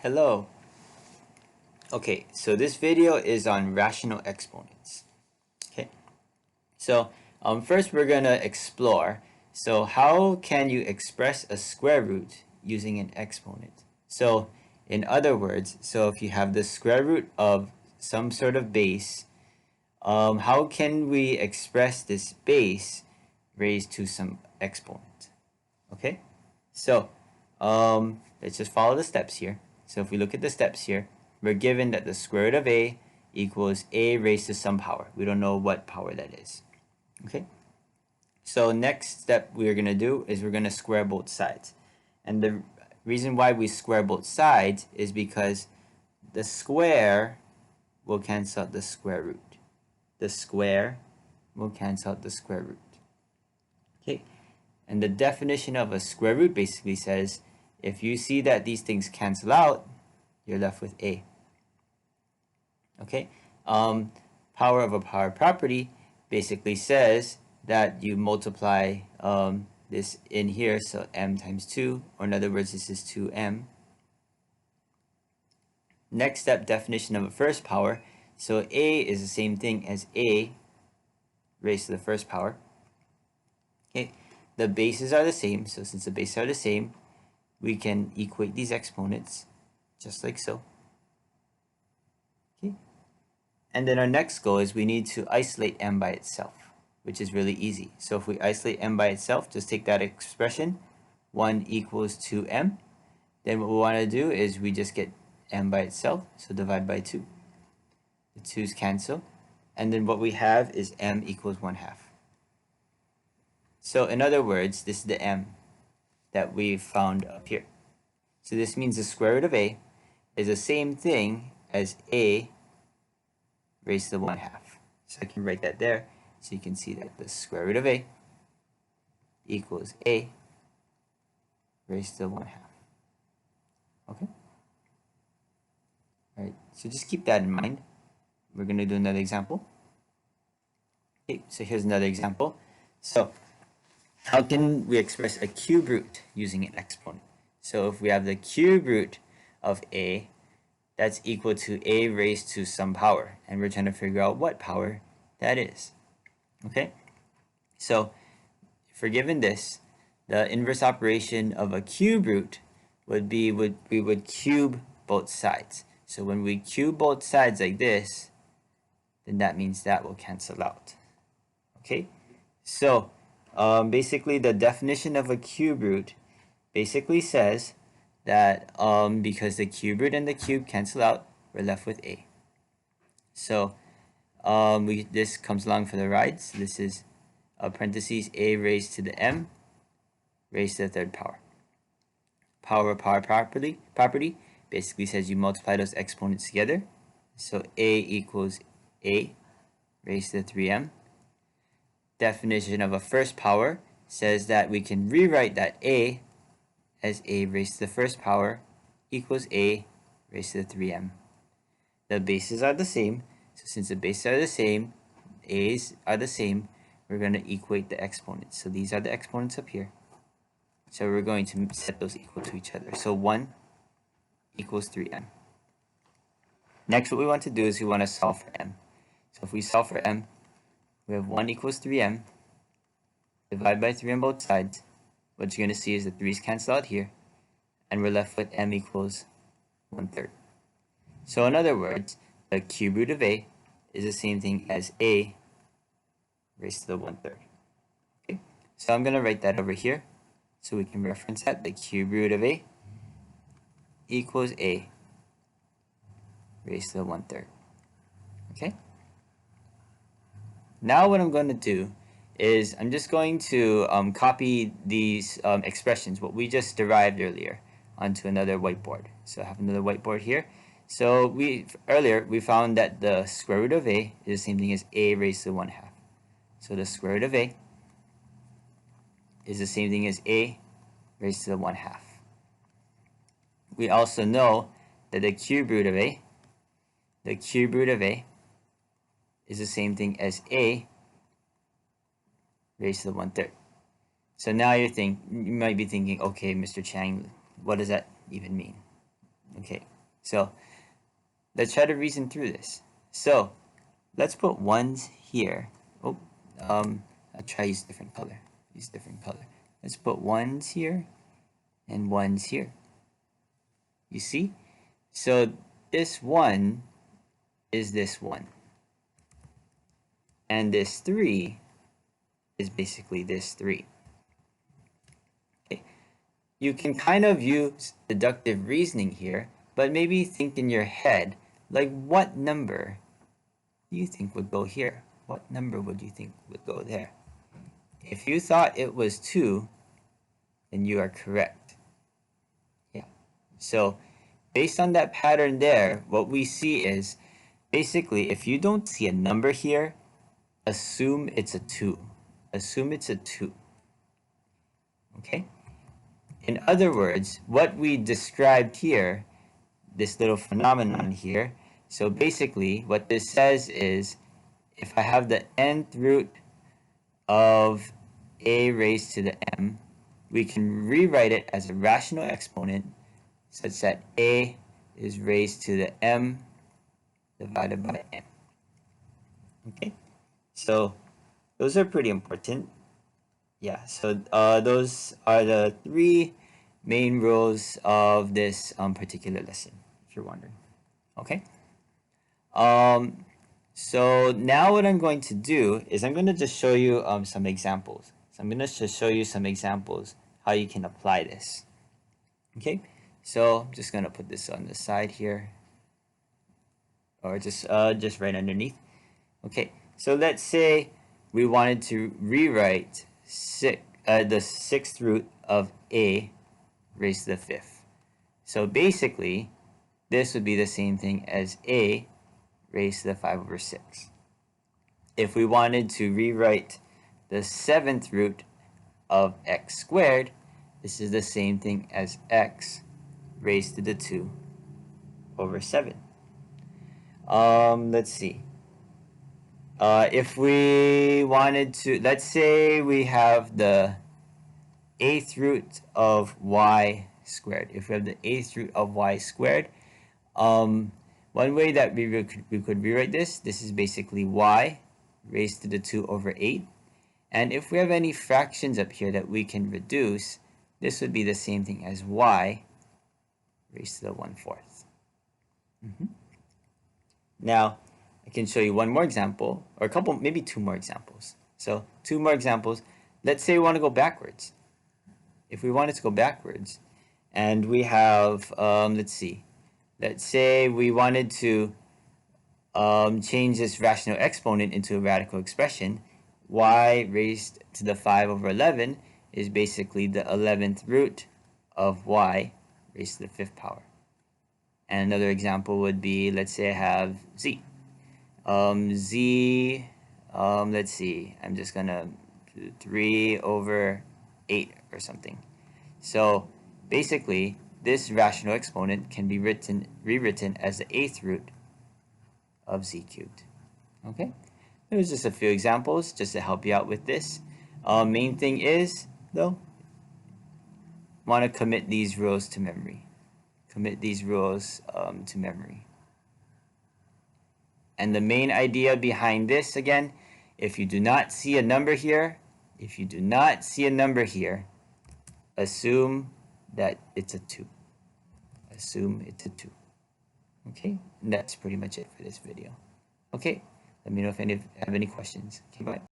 Hello. Okay, so this video is on rational exponents. Okay, so first we're gonna explore. So how can you express a square root using an exponent? So in other words, so if you have the square root of some sort of base, how can we express this base raised to some exponent? Okay, so let's just follow the steps here. So if we look at the steps here, we're given that the square root of a equals a raised to some power. We don't know what power that is. Okay, so next step we're going to do is we're going to square both sides. And the reason why we square both sides is because the square will cancel out the square root. The square will cancel out the square root. Okay, and the definition of a square root basically says if you see that these things cancel out, you're left with a. Okay, power of a power property basically says that you multiply this in here, so m times 2, or in other words, this is 2m. Next step, definition of a first power. So a is the same thing as a raised to the first power. Okay, the bases are the same, so since the bases are the same, we can equate these exponents just like so. Okay, and then our next goal is we need to isolate m by itself, which is really easy. So if we isolate m by itself, just take that expression, 1 equals 2m. Then what we want to do is we just get m by itself, so divide by 2. The 2's cancel, and then what we have is m equals 1/2. So in other words, this is the m that we've found up here. So this means the square root of a is the same thing as a raised to the 1/2. So I can write that there, so you can see that the square root of a equals a raised to the 1/2. Okay? Alright, so just keep that in mind. We're going to do another example. Okay, so here's another example. So how can we express a cube root using an exponent? So if we have the cube root of a, that's equal to a raised to some power, and we're trying to figure out what power that is. Okay, so if we're given this, the inverse operation of a cube root would be we would cube both sides. So when we cube both sides like this, then that means that will cancel out. Okay, so basically the definition of a cube root basically says that because the cube root and the cube cancel out, we're left with a. So this comes along for the ride. So this is parentheses a raised to the m raised to the third power. Power of power property basically says you multiply those exponents together. So a equals a raised to the 3m. Definition of a first power says that we can rewrite that a as a raised to the first power equals a raised to the 3m. The bases are the same, so since the bases are the same, a's are the same, we're going to equate the exponents. So these are the exponents up here. So we're going to set those equal to each other. So 1 equals 3m. Next, what we want to do is we want to solve for m. So if we solve for m, we have 1 equals 3m. Divide by 3 on both sides. What you're going to see is the 3's cancel out here, and we're left with m equals 1/3. So in other words, the cube root of a is the same thing as a raised to the 1/3. Okay, so I'm going to write that over here so we can reference that. The cube root of a equals a raised to the 1/3. Okay, now what I'm going to do is I'm just going to copy these expressions, what we just derived earlier, onto another whiteboard. So I have another whiteboard here. So earlier we found that the square root of a is the same thing as a raised to the 1/2. So the square root of a is the same thing as a raised to the 1/2. We also know that the cube root of a is the same thing as a raised to the 1/3. So now you might be thinking, okay, Mr. Chang, what does that even mean? Okay, so let's try to reason through this. So let's put ones here. Oh, I'll try use different color. Use different color. Let's put ones here and ones here. You see? So this one is this one. And this 3 is basically this 3. Okay. You can kind of use deductive reasoning here, but maybe think in your head, like what number do you think would go here? What number would you think would go there? If you thought it was 2, then you are correct. Yeah. So based on that pattern there, what we see is basically if you don't see a number here, assume it's a 2. Assume it's a 2. Okay? In other words, what we described here, this little phenomenon here, so basically what this says is if I have the nth root of a raised to the m, we can rewrite it as a rational exponent such that a is raised to the m divided by n. Okay, so those are pretty important. Yeah, so those are the 3 main rules of this particular lesson, if you're wondering. Okay. So now what I'm going to do is I'm going to just show you some examples. So I'm going to just show you some examples how you can apply this. Okay. So I'm just going to put this on the side here, or just right underneath. Okay. So let's say we wanted to rewrite the 6th root of a raised to the 5th. So basically, this would be the same thing as a raised to the 5 over 6. If we wanted to rewrite the 7th root of x squared, this is the same thing as x raised to the 2 over 7. Let's see. If we wanted to, let's say we have the 8th root of y squared. If we have the 8th root of y squared, one way that we could rewrite this is basically y raised to the 2 over 8. And if we have any fractions up here that we can reduce, this would be the same thing as y raised to the 1/4. Now, I can show you one more example, or a couple, maybe 2 more examples. So 2 more examples. Let's say we want to go backwards. If we wanted to go backwards, and we have, let's see, let's say we wanted to change this rational exponent into a radical expression, y raised to the 5 over 11 is basically the 11th root of y raised to the 5th power. And another example would be, let's say I have z. Let's see, I'm just gonna do 3 over 8 or something. So basically, this rational exponent can be rewritten as the 8th root of z cubed. Okay, there's just a few examples just to help you out with this. Main thing is, though, want to commit these rules to memory. Commit these rules to memory. And the main idea behind this, again, if you do not see a number here, assume that it's a 2. Assume it's a 2. Okay, and that's pretty much it for this video. Okay, let me know if any have any questions. Okay, bye.